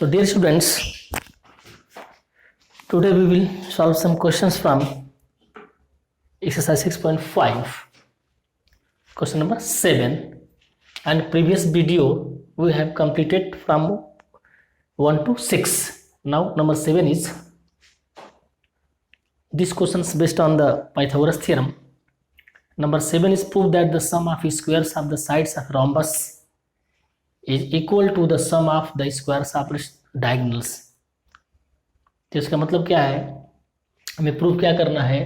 So dear students, today we will solve some questions from exercise 6.5, question number 7, and previous video we have completed from 1 to 6. Now number 7 is these questions based on the Pythagoras theorem. Number 7 is prove that the sum of squares of the sides of rhombus is equal to the sum of the squares of diagonals. तो इसका मतलब क्या है, हमें prove क्या करना है,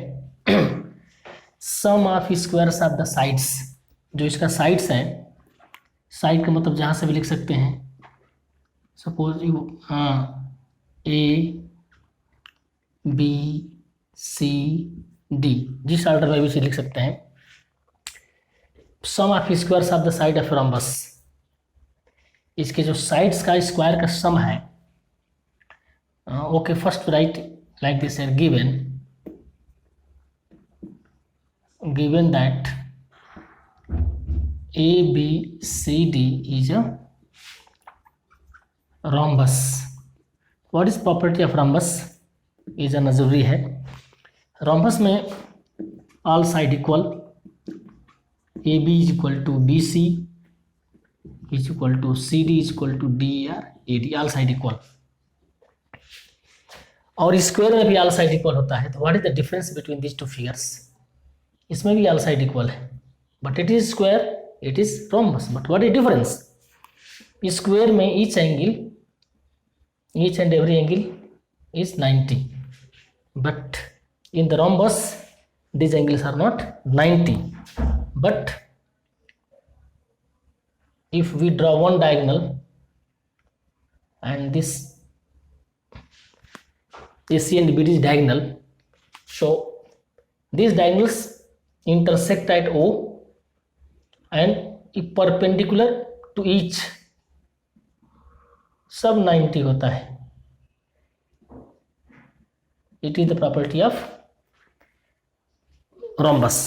sum of squares of the sides, जो इसका साइड्स हैं, साइड का मतलब जहाँ से भी लिख सकते हैं, suppose you A B C D, जिस ऑर्डर में भी से लिख सकते हैं, sum of squares of the side of rhombus, इसके जो साइड्स का स्क्वायर का सम है. Okay, first right like this है, given that A B C D is a rhombus. What is property of rhombus? is a जरूरी है. rhombus में all side equal, AB is equal to BC is equal to CD is equal to DER AD, all side equal. और square में भी all side equal होता है. तो what is the difference between this two figures? इसमें भी all side equal है, but it is square, it is rhombus. But what is difference? Square में each and every angle is 90, but in the rhombus these angles are not 90. But if we draw one diagonal and this AC and BD is diagonal, so these diagonals intersect at O and if perpendicular to each, सब 90 होता है. It is the property of rhombus.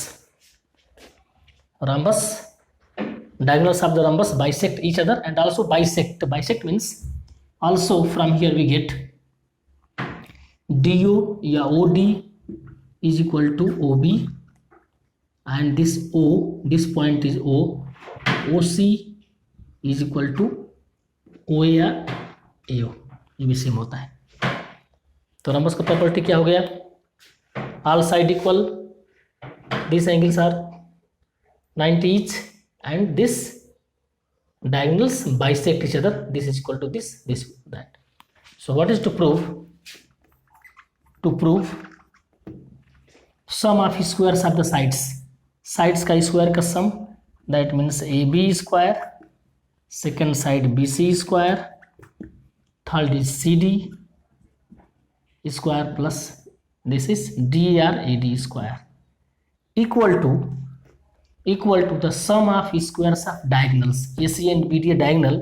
Diagonals of the rhombus bisect each other and also bisect. Bisect means also from here we get DO या OD is equal to OB, and this O, this point is O, OC is equal to OA या AO, ये भी same होता है. तो rhombus का property क्या हो गया? all side equal, these angles are 90 each, and this diagonals bisect each other. This is equal to this, this that. So what is to prove? To prove sum of squares of the sides. Sides का square का सम, that means AB square, second side BC square, third is CD square plus this is DER AD square equal to the sum of squares of diagonals. AC and BD diagonal,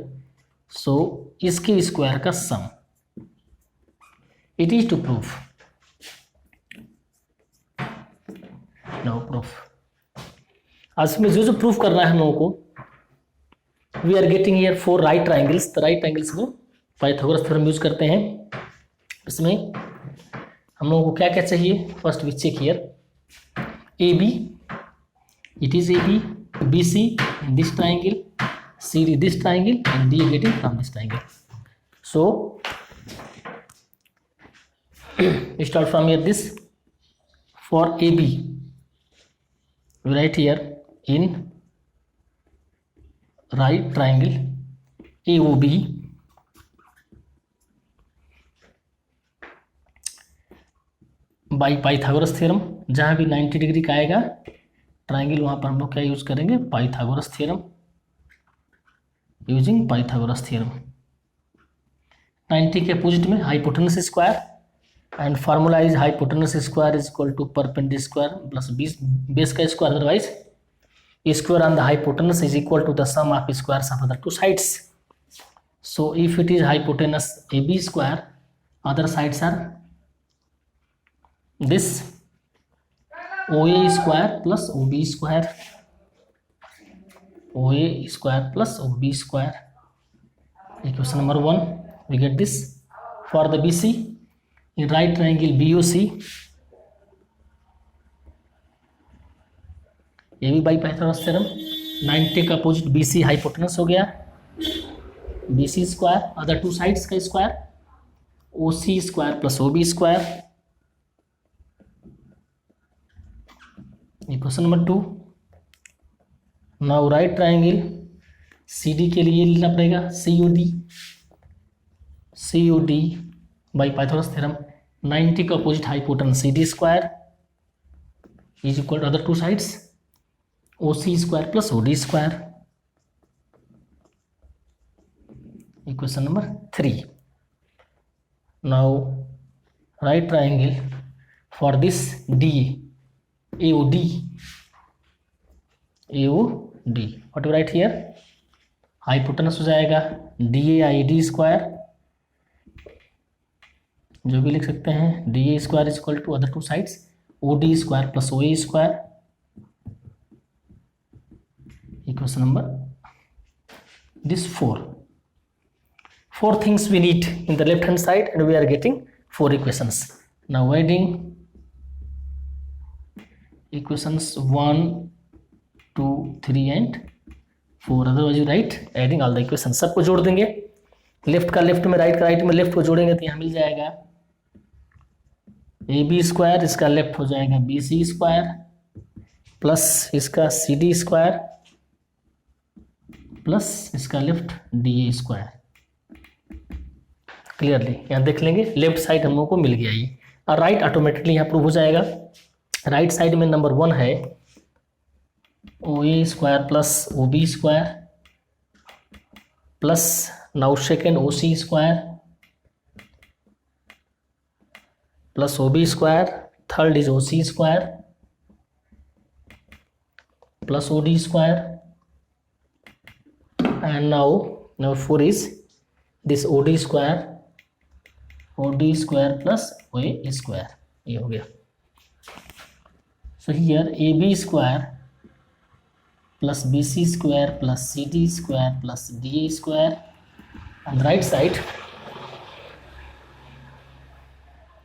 so इसके square का सम. It is to prove. No proof. आज में जो proof करना है हम लोगों को, we are getting here 4 right triangles. तो राइट ट्राइंगल्स में पाइथागोरस थ्योरम यूज करते हैं. इसमें हम लोगों को क्या क्या चाहिए? First we check here A B, it is AB, BC in this triangle, CD this triangle, and D getting from this triangle. So we start from here. This for AB, we write here in right triangle AOB, by Pythagoras theorem. जहाँ भी 90 degree का आएगा triangle, वहाँ पर हम लोग क्या use करेंगे? Pythagoras theorem. Using Pythagoras theorem. 90 के अपोजिट में hypotenuse square, and formula is hypotenuse square is equal to perpendicular square plus base का square. Otherwise square on the hypotenuse is equal to the sum of squares of other two sides. So if it is hypotenuse AB square, other sides are this OA square plus OB square, OA square plus OB square. Equation number 1. we get this. For the BC, in right triangle BOC, ये भी by Pythagoras theorem, 90 का opposite BC hypotenuse हो गया, BC square, other two sides का square, OC square plus OB square. Question number 2, now right triangle CD के लिए लेना पड़ेगा COD बाई पाइथागोरस थ्योरम, 90 का opposite hypotenuse CD square is equal to other two sides OC square plus OD square. Equation number 3, now right triangle for this DA AOD what you write here, hypotenuse हो जाएगा DAID square, जो भी लिख सकते हैं, DA square is equal to other two sides OD square plus OA square. Equation number this four things we need in the left hand side and we are getting 4 equations. Now adding equations 1 2 3 and 4, otherwise you write adding all the equations, सबको जोड़ देंगे, left का left में, right का right में, left को जोड़ेंगे तो यहाँ मिल जाएगा AB स्क्वायर, इसका लेफ्ट हो जाएगा BC स्क्वायर प्लस इसका CD स्क्वायर प्लस इसका लेफ्ट DA स्क्वायर। क्लियरली यहाँ देख लेंगे, लेफ्ट साइड हम लोगों को मिल गया ये, और राइट ऑटोमेटिकली यहाँ प्रूव हो जाएगा। राइट साइड में नंबर 1 है OA square plus OB square plus now second OC square plus OB square, third is OC square plus OD square, and now number 4 is this OD square plus OA square, ये हो गया। So here AB square plus BC square plus CD square plus DA square, on the right side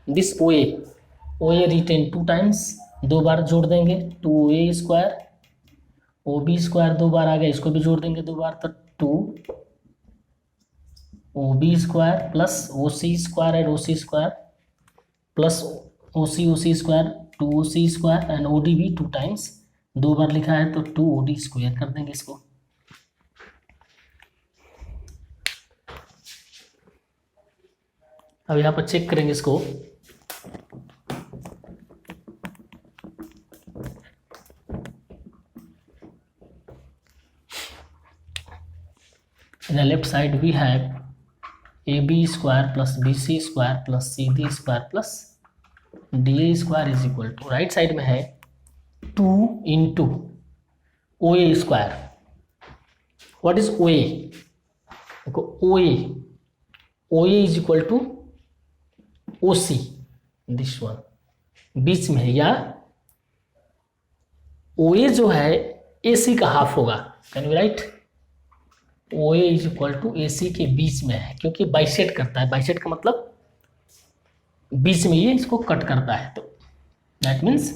this OA written 2 times, 2 बार जोड़ देंगे, 2OA square, OB square 2 बार आ गया, इसको भी जोड़ देंगे 2 बार, तो 2OB square plus OC square and OC square plus OC square 2OC square and OD भी 2 टाइम्स, 2 बार लिखा है तो 2OD स्क्वायर कर देंगे इसको। अब यहाँ पर चेक करेंगे इसको, in the left side we have AB square plus BC square plus CD square plus DA square is equal to, right side में है 2 into OA square। what is OA? देखो OA is equal to OC, this one बीच में है, या OA जो है AC का half होगा, can we write OA is equal to AC के बीच में है, क्योंकि बाइसेट करता है, बाइसेट का मतलब बीच में ये इसको कट करता है, तो that means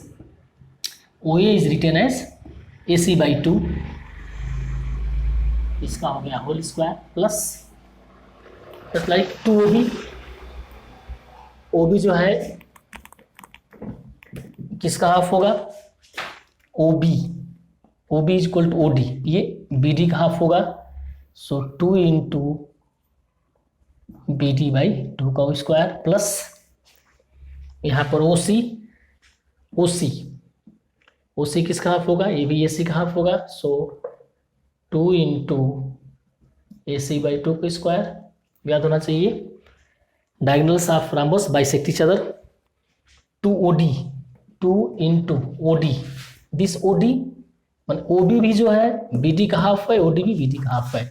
OA is written as AC/2, इसका हो गया whole square plus just like 2OB, OB जो है किसका हाफ होगा, OB is equal to OD, ये BD का हाफ होगा, सो 2 into BD/2 का स्क्वायर प्लस यहाँ पर OC किसका हाफ होगा, ये भी AC का हाफ होगा, सो 2 into AC/2 का स्क्वायर, याद होना चाहिए diagonals of rhombus bisect each other, 2 into OD, this OD OB भी जो है BD का हाफ है, OD भी BD का हाफ है,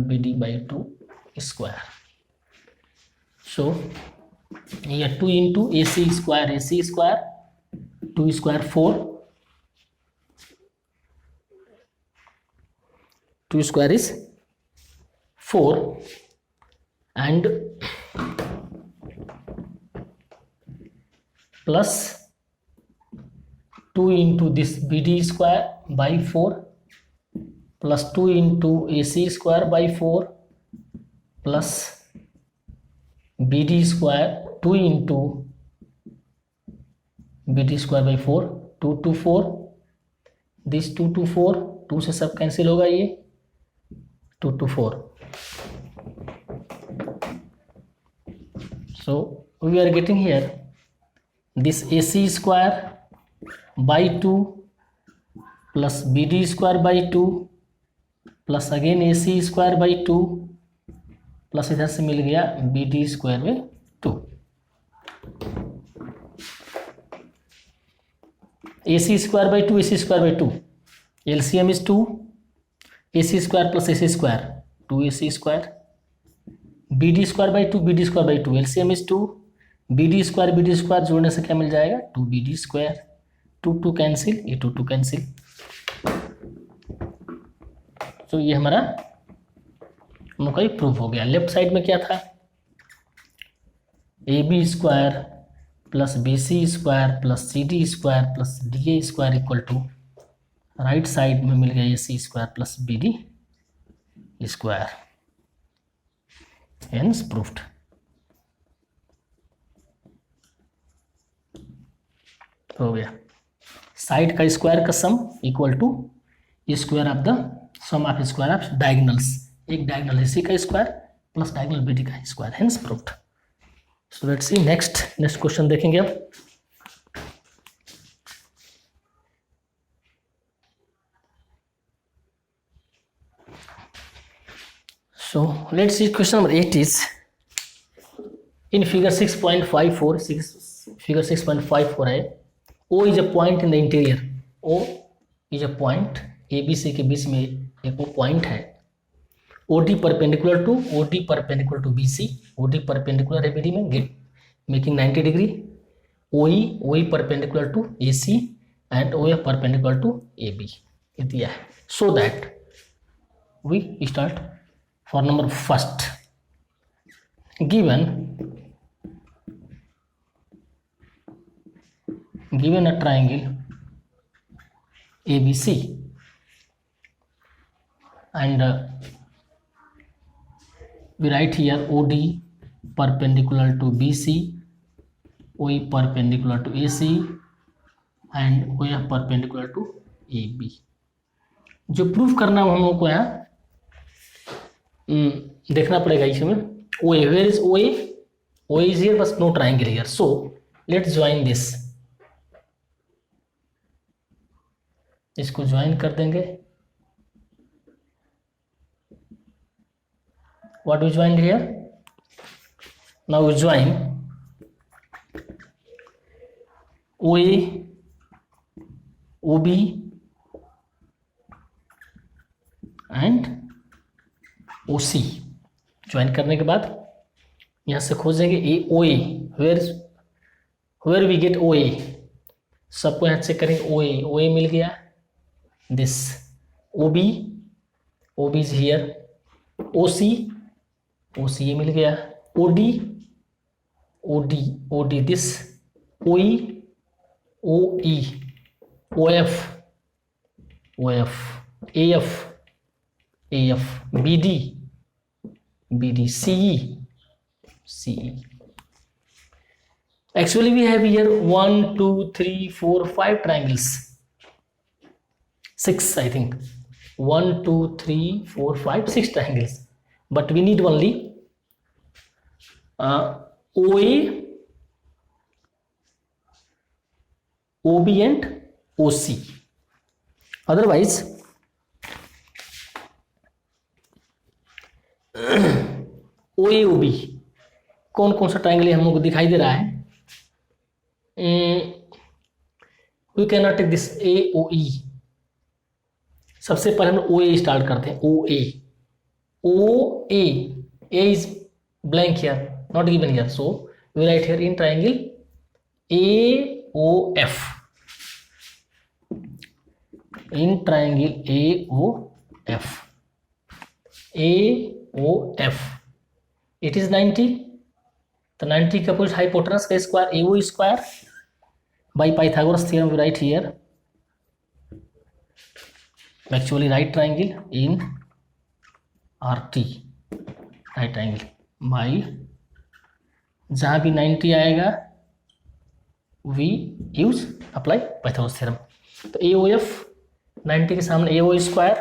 BD/2 स्क्वायर, सो ये 2 into AC square 2 square 4, 2 square is 4, and plus 2 into this BD square by 4 plus 2 into AC square by 4 plus BD square 2 into BD square by 4 2 to 4 this 2 to 4 2 से सब cancel होगा ये 2 to 4 so we are getting here this AC square by 2 plus BD square by 2 plus again AC square by 2 plus इधर से मिल गया BD square में 2 AC square by 2 AC square by 2 LCM is 2 AC square plus AC square 2 AC square BD square by 2 BD square by 2 LCM is 2 BD square जोड़ने से क्या मिल जाएगा 2 BD square 2 2 cancel ये 2 2 cancel तो ये हमारा हम लोग का प्रूफ हो गया। लेफ्ट साइड में क्या था AB square plus BC square plus CD square plus DA square equal to right side में मिल गया AC square plus BD square hence proved. हो गया साइड का स्क्वायर का sum equal to square of the sum of square of diagonals एक diagonal AC का square plus diagonal BD का square hence proved. So let's see next question देखेंगे अब। So let's see question number 8 is in figure 6.54 figure 6.54 है O is a point in the interior O is a point ABC के बीच में एक वो पॉइंट है OD perpendicular to BC OD perpendicular है BD में get making 90 degree OE perpendicular to AC and OF perpendicular to AB दिया है। So that we start for number first given a triangle ABC and we write here OD perpendicular to BC OE perpendicular to AC and OF perpendicular to AB। जो proof करना हम लोग को यहाँ देखना पड़ेगा इसमें OA where is OA OA is here but no triangle here so let's join this इसको ज्वाइन कर देंगे what we joined here now we join OA OB and OC join करने के बाद यहाँ से खोजेंगे OA where we get OA सबको यहाँ चेक करेंगे OA मिल गया this OB is here OC ये मिल गया OD this OE OF AF BD CE actually we have here 1 2 3 4 5 triangles 6 I think 1 2 3 4 5 6 triangles but we need only OA OB and OC otherwise OA OB कौन कौन सा triangle हम लोग को दिखाई दे रहा है we cannot take this AOE सबसे पहले हम OA स्टार्ट करते हैं OA A is blank here not given here so we write here in triangle AOF in triangle AOF it is 90, तो 90 का अपोजिट हाइपोटेनस का square AO square by Pythagoras theorem we write here actually right triangle in RT, right triangle by जहाँ भी 90 आएगा we use apply Pythagoras theorem. तो AOF 90 के सामने AO square,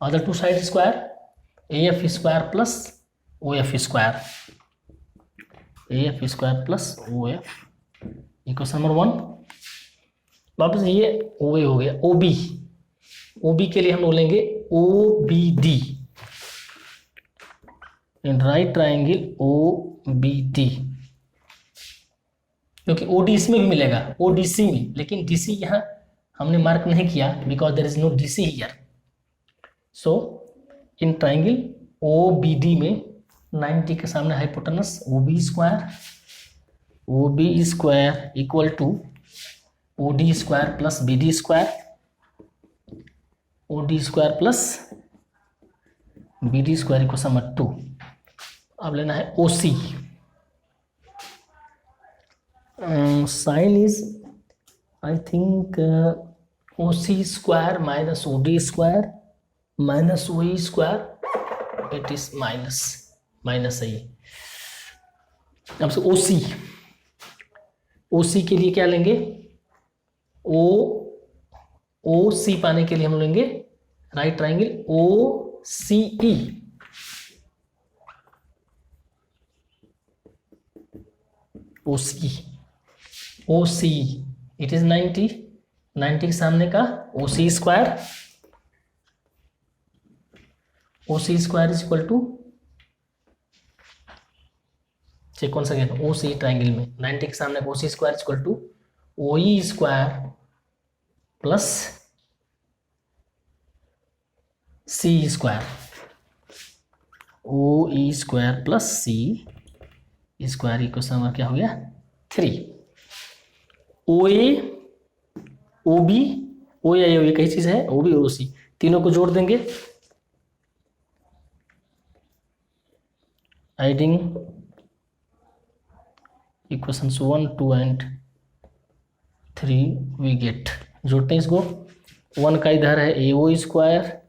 other two side square, AF square plus OF square, AF square plus OF equation number 1। वापस ये OA हो गया। OB के लिए हम बोलेंगे OBD in right triangle OBD, क्योंकि OD इसमें भी मिलेगा, ODC में, लेकिन DC यहाँ हमने मार्क नहीं किया because there is no DC here. So in triangle OBD में 90 के सामने hypotenuse OB square equal to OD square plus BD square, OD square plus BD square equal number 2। अब लेना है OC। Sign is I think OC square minus OD square minus OE square, it is minus है। अब से OC के लिए क्या लेंगे, OC पाने के लिए हम लेंगे right triangle OCE, it is 90 के सामने का OC square is equal to, check कौन सा गया OC ट्राइंगल में 90 के सामने OC square is equal to OE square plus C square, OE square plus C square equation number क्या हो गया 3। OA OB OA कई चीज है, OB और OC तीनों को जोड़ देंगे, adding equations 1, 2 and 3 we get, जोड़ते हैं इसको। 1 का इधर है AO स्क्वायर,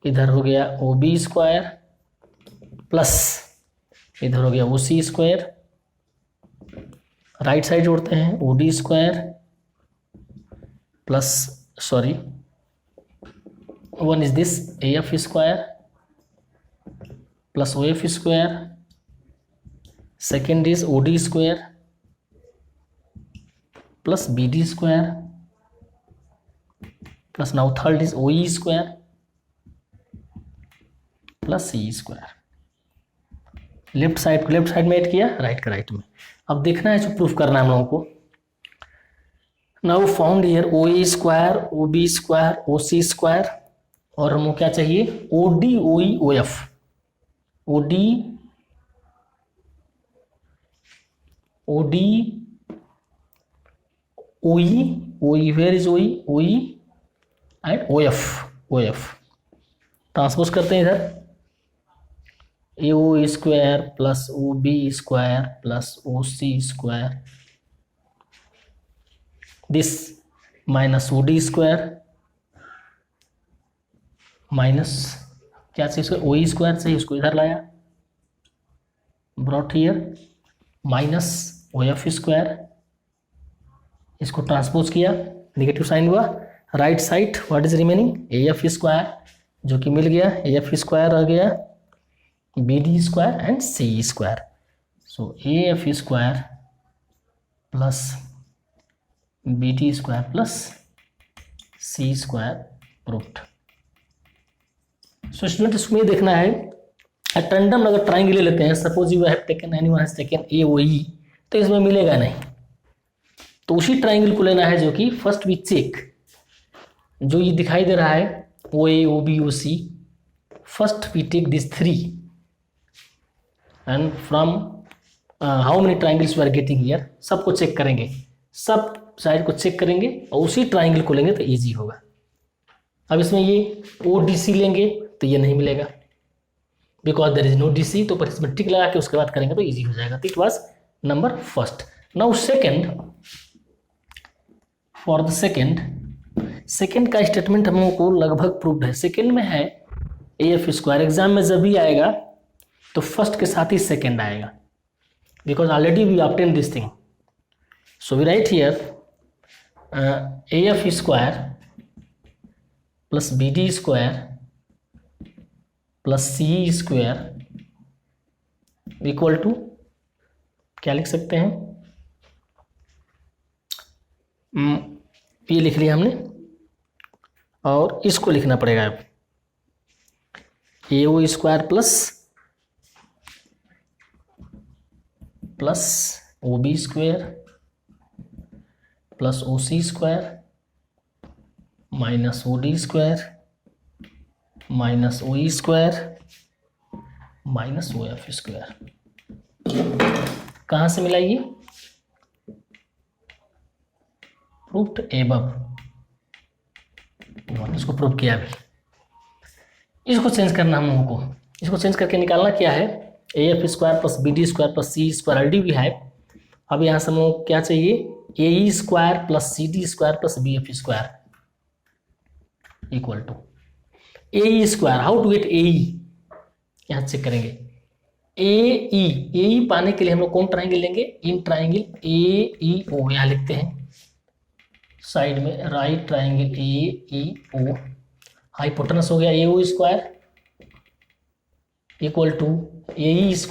इधर हो गया OB स्क्वायर प्लस इधर हो गया OC स्क्वायर, राइट साइड जोड़ते हैं OD square plus sorry 1 is this AF square plus OF square, second is OD square plus BD square plus now third is OE square plus C square. Left side को left side में add किया, right का right में। अब देखना है जो proof करना है हम लोगों को। Now found here OE square OB square OC square, और हमको क्या चाहिए OD OE OF, OD OE where is OE and OF transpose करते हैं इधर AO square plus OB square plus OC square, this minus OD square minus क्या चाहिए इसको OE स्क्वायर चाहिए, उसको इधर लाया brought here minus OF square, इसको ट्रांसपोज किया, नेगेटिव साइन हुआ, right side what is remaining AF square जो कि मिल गया, AF स्क्वायर रह गया BD square and C square, so AF square plus BD square plus C square proved. So student इसमें ये देखना है टैंडम अगर ट्राइंगल ले लेते हैं, suppose you have taken anyone has taken AOE, तो इसमें मिलेगा नहीं, तो उसी ट्राइंगल को लेना है जो कि फर्स्ट वी चेक, जो ये दिखाई दे रहा है OA OB OC, first we take this 3 and from how many triangles we are getting here, सबको चेक करेंगे, सब साइड को चेक करेंगे और उसी ट्राइंगल को लेंगे तो इजी होगा। अब इसमें ये ODC लेंगे तो ये नहीं मिलेगा, because there is no DC, तो पर इसमें टिक लगा के उसके बाद करेंगे तो ईजी हो जाएगा। तो it was number first. Now second, for the second का स्टेटमेंट हम लोगों को लगभग प्रूव्ड है। सेकेंड में है AF²। एग्जाम में जब भी आएगा तो फर्स्ट के साथ ही सेकेंड आएगा, because already we obtain this thing. So we write here AF² plus BD² plus CE² equal to क्या लिख सकते हैं, ये लिख लिया हमने, और इसको लिखना पड़ेगा अब AO² plus OB² plus OC² minus OD² minus OE² minus OF²। कहाँ से मिला ये? Proved above. इसको प्रूव किया अभी। इसको चेंज करना हम लोगों को, इसको चेंज करके निकालना क्या है, AF² plus BD² plus CE² already भी है। अब यहाँ से हम लोग क्या चाहिए, AE² plus CD² plus BF² equal to AE²। How to get AE, यहाँ चेक करेंगे। AE पाने के लिए हम लोग कौन ट्राइंगल लेंगे, इन ट्राइंगल AEO, यहाँ लिखते हैं साइड में, राइट ट्राइंगल AEO। हाइपोटेनस हो गया AO² equal to AE²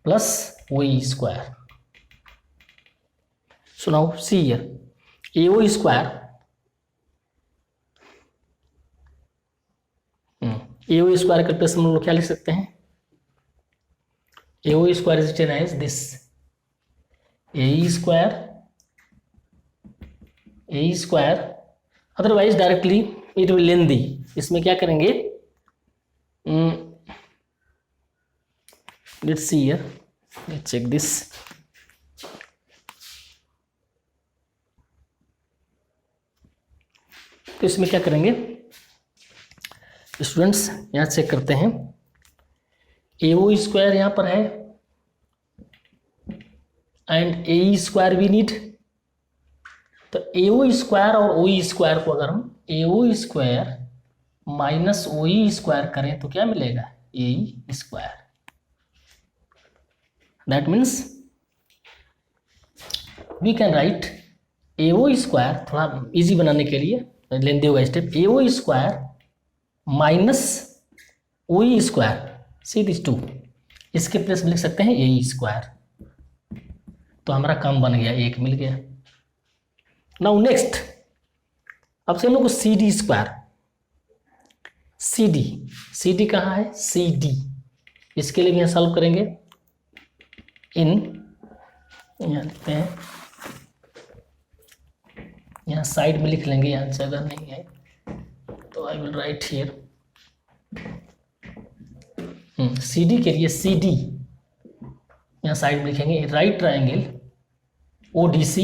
plus OE²। So now see here, AO² का प्लस हम लोग क्या लिख सकते हैं, AO² is written as this AE², otherwise directly it will लेंदी। इसमें क्या करेंगे, let's see here, let's check this. तो इसमें क्या करेंगे स्टूडेंट्स, यहाँ चेक करते हैं। AO² यहाँ पर है एंड AE² भी नीड। तो AO² और OE² को अगर हम AO² माइनस OE² करें तो क्या मिलेगा, AE²। That means we can write AO², थोड़ा इजी बनाने के लिए लेंदी होगा step, AO² minus OE², see this 2, इसके प्लेस में लिख सकते हैं AE²। तो हमारा काम बन गया, एक मिल गया। नाउ नेक्स्ट, अब से हम लोग को CD कहाँ है, CD, इसके लिए भी यहाँ सॉल्व करेंगे। यहाँ लिखते हैं, यहाँ साइड में लिख लेंगे, यहाँ जगह नहीं है तो I will write here. CD के लिए CD यहाँ साइड में लिखेंगे, राइट ट्राइंगल ODC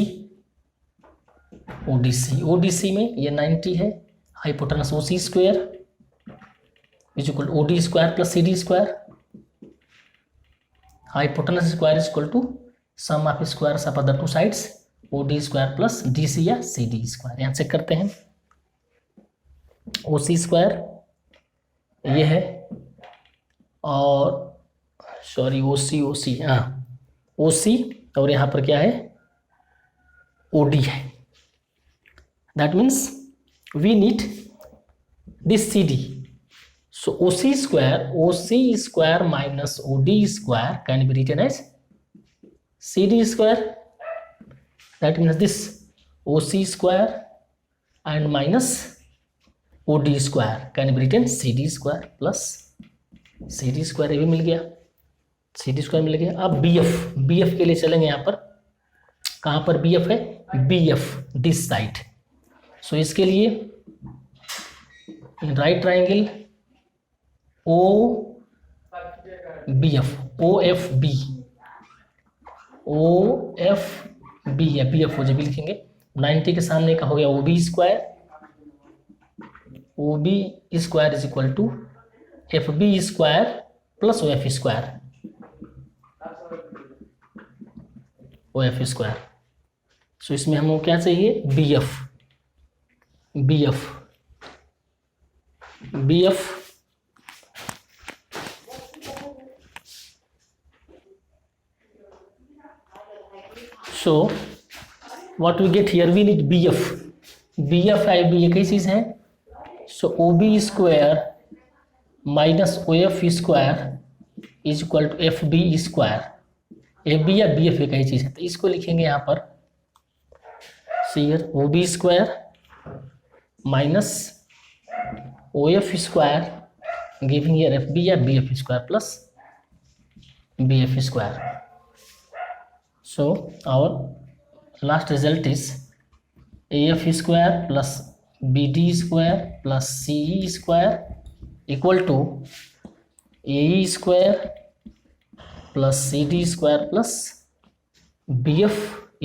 में ये 90 है, hypotenuse OC² is equal to OD² plus CD², hypotenuse square is equal to sum of squares of other two sides, OD² plus DC या CD²। यहाँ चेक करते हैं, OC² ये है, और सॉरी OC, हाँ OC, और यहाँ पर क्या है, OD है। That means we need this CD। So OC² minus OD² can be written as CD²। That means this OC² and minus OD² can be written CD² plus CD², ये भी मिल गया, CD² मिल गया। अब BF के लिए चलेंगे, यहाँ पर कहाँ पर BF है, BF दिस साइड। सो इसके लिए राइट ट्राइंगल OFB है, BF हो जब भी लिखेंगे। 90 के सामने का हो गया OB² is equal to FB square plus OF square, OF square. So इसमें हमको क्या चाहिए, BF so what we get here, we need BF है, ये कई चीज है। So OB square minus OF square is equal to FB square. FB या BF एक ही चीज है, तो इसको लिखेंगे यहाँ पर see here OB square minus OF square giving here FB या BF square plus BF square. So our last result is AF square plus BD square plus CE square equal to AE square plus CD square plus BF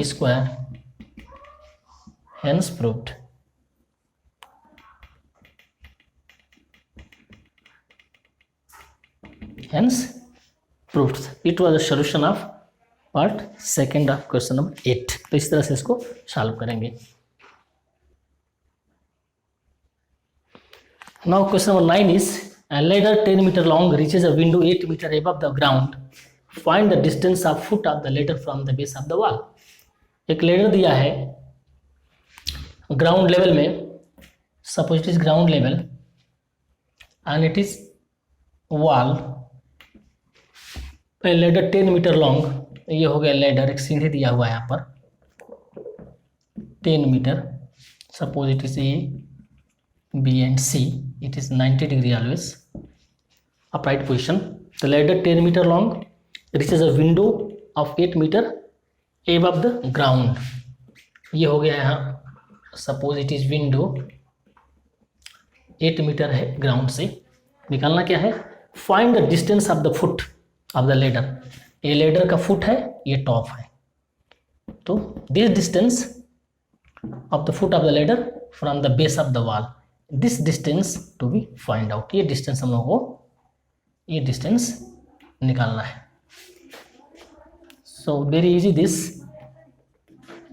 square, hence proved। It was a solution of part second of question number 8। तो इस तरह से इसको solve करेंगे। Now question number 9 is a ladder 10 meter long reaches a window 8 meter above the ground. Find the distance of foot of the ladder from the base of the wall. एक ladder दिया है ground level में, suppose it is ground level and it is wall. Ladder 10 metre long, ये हो गया ladder, एक सीढ़ी दिया हुआ है यहाँ पर 10 metre, suppose it is A, B and C, it is 90 degree always upright position. The ladder 10 meter long reaches a window of 8 meter above the ground. ये हो गया यहाँ, suppose it is window 8 metre है ground से। निकालना क्या है, find the distance of the foot of the ladder. ये लेडर का फुट है, ये टॉप है, तो this distance of the foot of the ladder from the base of the wall, this distance to be find out. ये distance हम लोगों को, ये डिस्टेंस निकालना है। सो वेरी इजी दिस,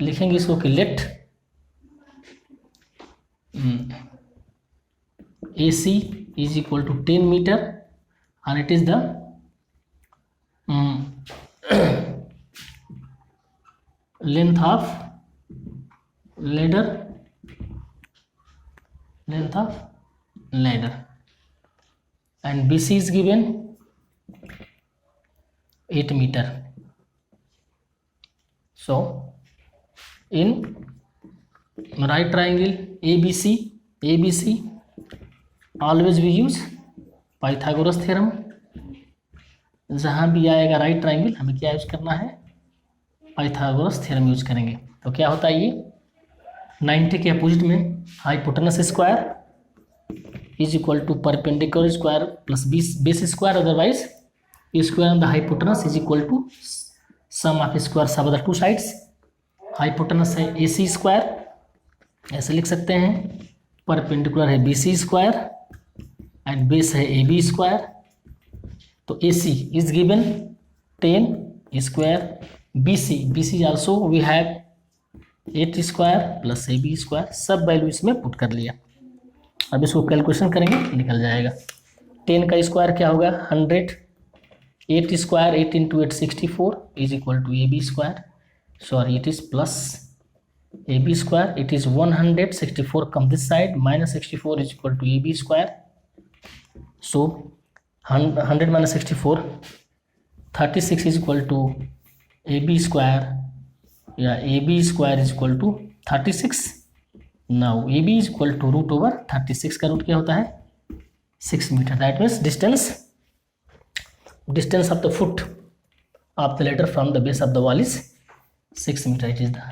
लिखेंगे इसको कि let AC is equal to 10 metre and it is the length of ladder and BC is given 8 meter. So in right triangle ABC always we use Pythagoras theorem। जहाँ भी आएगा right triangle हमें क्या use करना है, Pythagoras theorem use करेंगे। तो क्या होता है, ये 90 के अपोजिट में hypotenuse square is equal to perpendicular square plus base square, otherwise square on the hypotenuse is equal to sum of squares of the two sides. Hypotenuse है AC स्क्वायर, ऐसे लिख सकते हैं, परपेंडिकुलर है BC स्क्वायर एंड बेस है AB square. तो AC is given 10 square, BC also we have 8 square plus AB square, सब value इसमें पुट कर लिया। अब इसको कैलकुलेशन करेंगे, निकल जाएगा। 10 का स्क्वायर क्या होगा 100, 8 square 8 into 8 64 is equal to AB square, sorry it is plus AB square, it is 100, 64 come this side, minus 64 is equal to AB square. So 100 minus 64, 36 is equal to AB square, या AB square is equal to 36। now AB is equal to root over 36 का root क्या होता है 6 metre. That means distance of the foot of the ladder from the base of the wall is 6 meter. It is the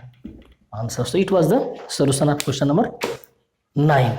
answer. So it was the solution of question number 9.